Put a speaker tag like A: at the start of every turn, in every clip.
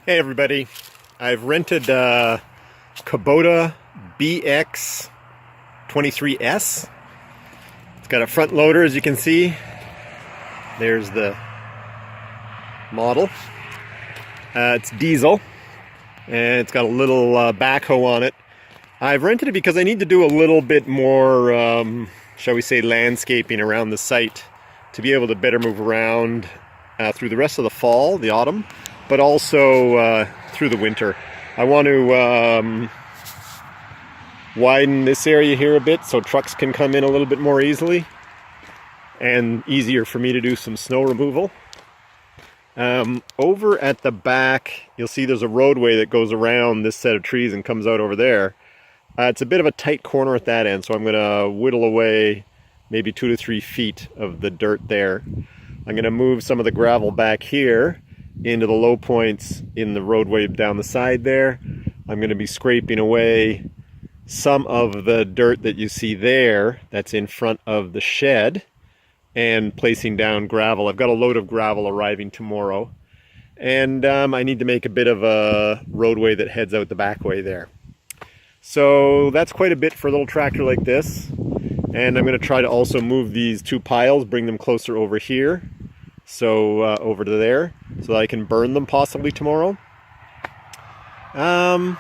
A: Hey everybody, I've rented a Kubota BX 23S. It's got a front loader, as you can see. There's the model. It's diesel and it's got a little backhoe on it. I've rented it because I need to do a little bit more, shall we say, landscaping around the site to be able to better move around through the rest of the fall, the autumn, but also through the winter. I want to widen this area here a bit so trucks can come in a little bit more easily and easier for me to do some snow removal. Over at the back, you'll see there's a roadway that goes around this set of trees and comes out over there. It's a bit of a tight corner at that end, so I'm going to whittle away maybe 2 to 3 feet of the dirt there. I'm going to move some of the gravel back here into the low points in the roadway down the side there. I'm going to be scraping away some of the dirt that you see there that's in front of the shed and placing down gravel. I've got a load of gravel arriving tomorrow, and I need to make a bit of a roadway that heads out the back way there. So that's quite a bit for a little tractor like this, and I'm going to try to also move these 2 piles, bring them closer over here, so over to there, so that I can burn them possibly tomorrow. And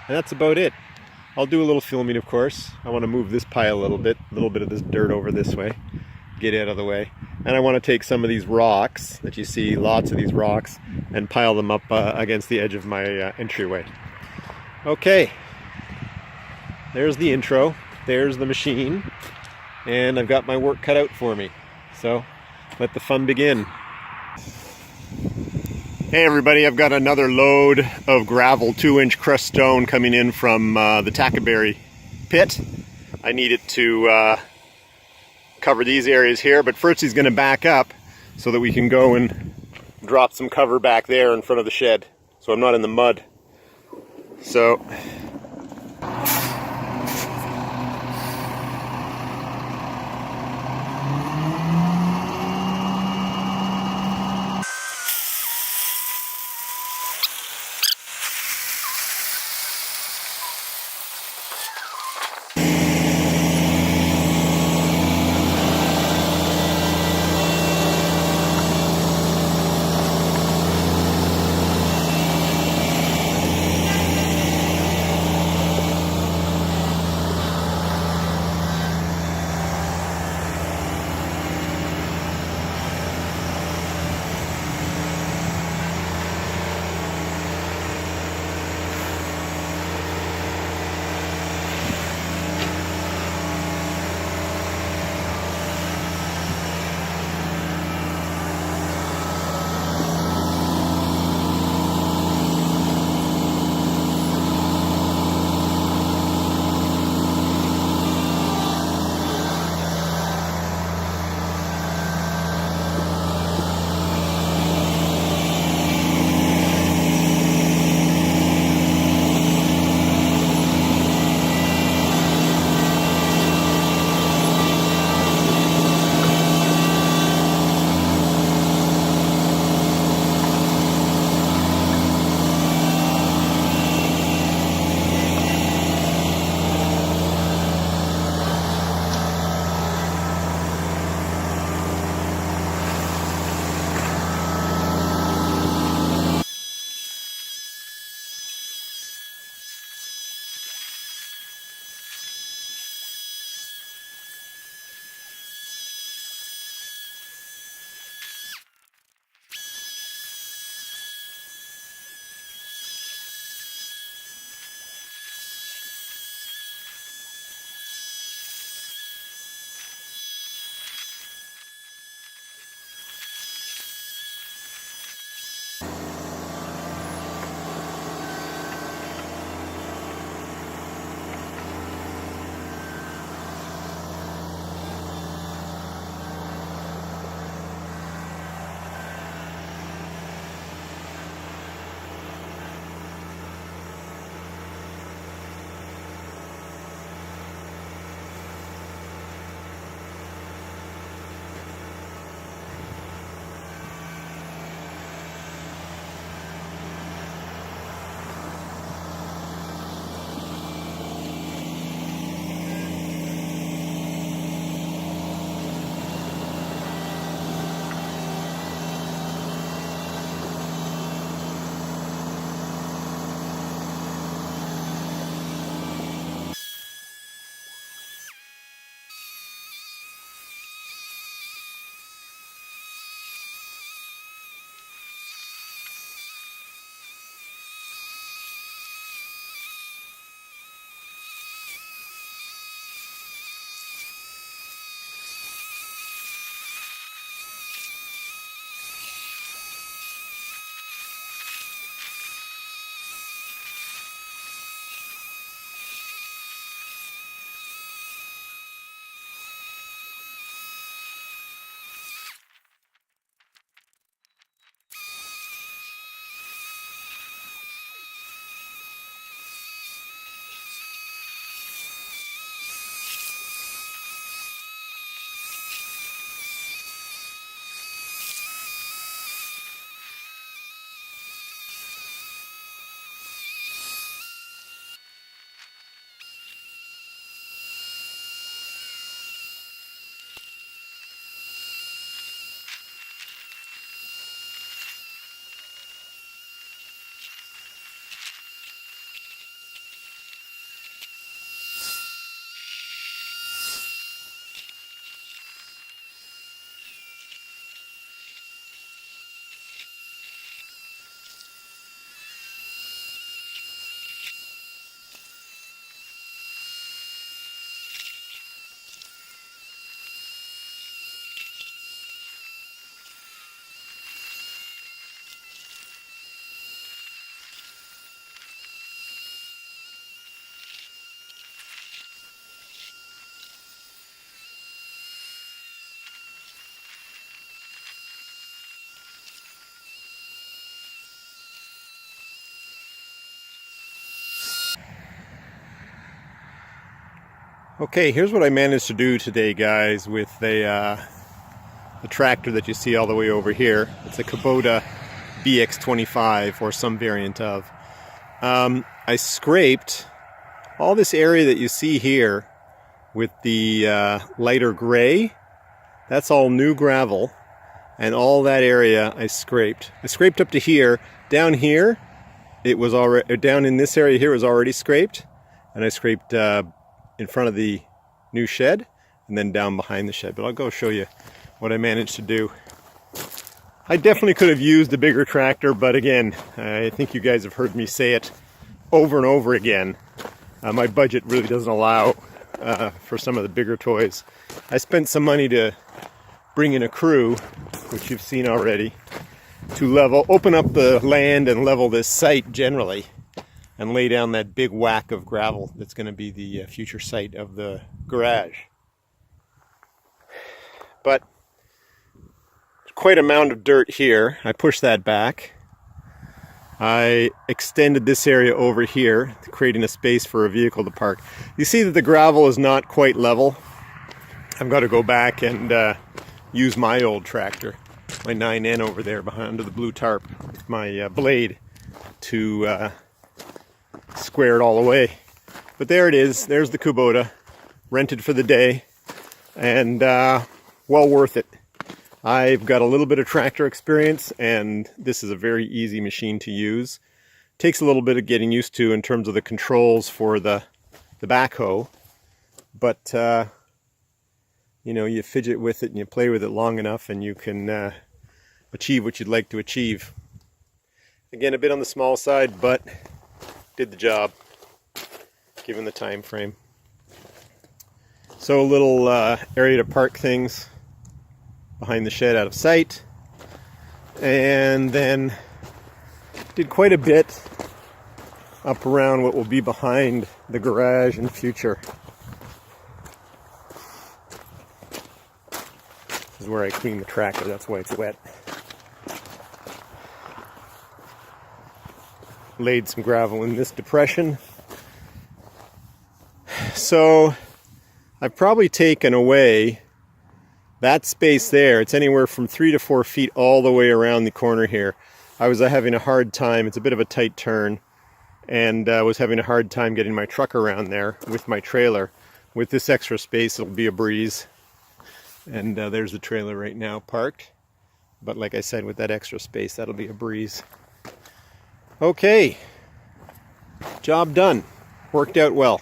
A: that's about it. I'll do a little filming, of course. I want to move this pile a little bit of this dirt over this way, get it out of the way. And I want to take some of these rocks that you see, lots of these rocks, and pile them up against the edge of my entryway. Okay, there's the intro, there's the machine, and I've got my work cut out for me. So let the fun begin. Hey everybody, I've got another load of gravel, 2-inch crushed stone coming in from the Tackleberry pit. I need it to cover these areas here, but first he's going to back up so that we can go and drop some cover back there in front of the shed, so I'm not in the mud. So Okay, here's what I managed to do today, guys, with the tractor that you see all the way over here. It's a Kubota BX25 or some variant of. I scraped all this area that you see here with the lighter gray. That's all new gravel, and all that area I scraped. I scraped up to here. Down here, it was already down in this area here was already scraped, and I scraped in front of the new shed and then down behind the shed. But I'll go show you what I managed to do. I definitely could have used a bigger tractor, but again, I think you guys have heard me say it over and over again. My budget really doesn't allow for some of the bigger toys. I spent some money to bring in a crew, which you've seen already, to open up the land and level this site generally, and lay down that big whack of gravel that's going to be the future site of the garage. But quite a mound of dirt here. I pushed that back. I extended this area over here, creating a space for a vehicle to park. You see that the gravel is not quite level. I've got to go back and use my old tractor, my 9N over there behind under the blue tarp, with my blade to square it all away. But there it is. There's the Kubota, rented for the day, and well worth it. I've got a little bit of tractor experience, and this is a very easy machine to use. Takes a little bit of getting used to in terms of the controls for the backhoe, but you know, you fidget with it and you play with it long enough and you can achieve what you'd like to achieve. Again, a bit on the small side, but did the job given the time frame. So a little area to park things behind the shed out of sight, and then did quite a bit up around what will be behind the garage in the future. This is where I clean the tractor, that's why it's wet. Laid some gravel in this depression. So I've probably taken away that space there. It's anywhere from 3 to 4 feet all the way around the corner here. I was having a hard time. It's a bit of a tight turn, and I was having a hard time getting my truck around there with my trailer. With this extra space, it'll be a breeze. And there's the trailer right now parked. But like I said, with that extra space, that'll be a breeze. Okay, job done. Worked out well.